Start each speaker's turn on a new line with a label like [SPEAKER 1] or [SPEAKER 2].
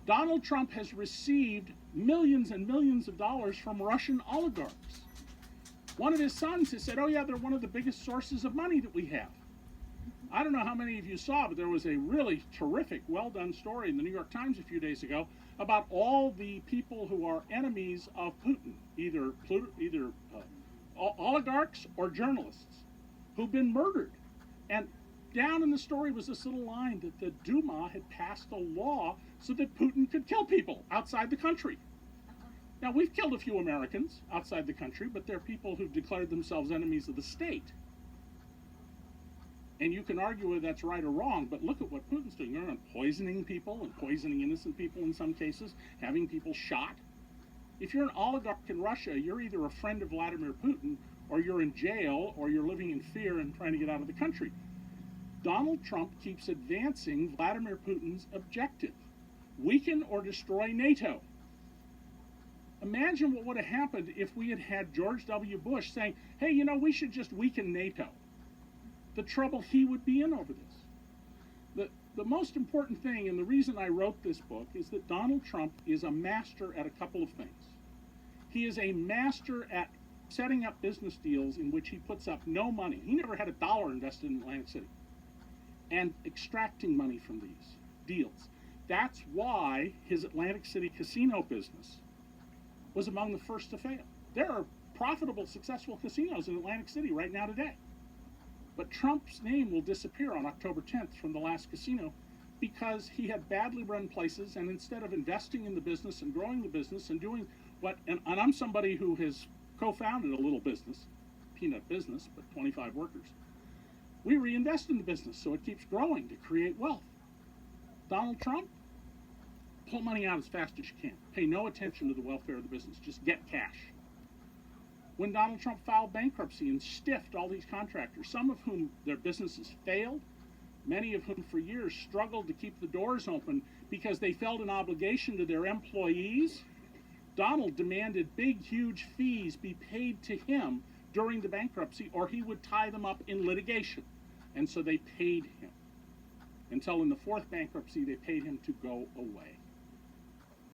[SPEAKER 1] Donald Trump has received millions and millions of dollars from Russian oligarchs. One of his sons has said, oh yeah, they're one of the biggest sources of money that we have. I don't know how many of you saw, but there was a really terrific, well-done story in the New York Times a few days ago about all the people who are enemies of Putin, either oligarchs or journalists, who've been murdered. And down in the story was this little line that the Duma had passed a law so that Putin could kill people outside the country. Now, we've killed a few Americans outside the country, but they're people who've declared themselves enemies of the state. And you can argue whether that's right or wrong, but look at what Putin's doing. They're poisoning people and poisoning innocent people in some cases, having people shot. If you're an oligarch in Russia, you're either a friend of Vladimir Putin, or you're in jail, or you're living in fear and trying to get out of the country. Donald Trump keeps advancing Vladimir Putin's objective: weaken or destroy NATO. Imagine what would have happened if we had had George W. Bush saying, hey, you know, we should just weaken NATO. The trouble he would be in over this. The most important thing, and the reason I wrote this book, is that Donald Trump is a master at a couple of things. He is a master at setting up business deals in which he puts up no money. He never had a dollar invested in Atlantic City. And extracting money from these deals. That's why his Atlantic City casino business was among the first to fail. There are profitable, successful casinos in Atlantic City right now today. But Trump's name will disappear on October 10th from the last casino because he had badly run places, and instead of investing in the business and growing the business and doing what, and I'm somebody who has co-founded a little business, peanut business, but 25 workers. We reinvest in the business so it keeps growing to create wealth. Donald Trump, pull money out as fast as you can. Pay no attention to the welfare of the business. Just get cash. When Donald Trump filed bankruptcy and stiffed all these contractors, some of whom their businesses failed, many of whom for years struggled to keep the doors open because they felt an obligation to their employees, Donald demanded big, huge fees be paid to him during the bankruptcy, or he would tie them up in litigation. And so they paid him. Until in the fourth bankruptcy, they paid him to go away.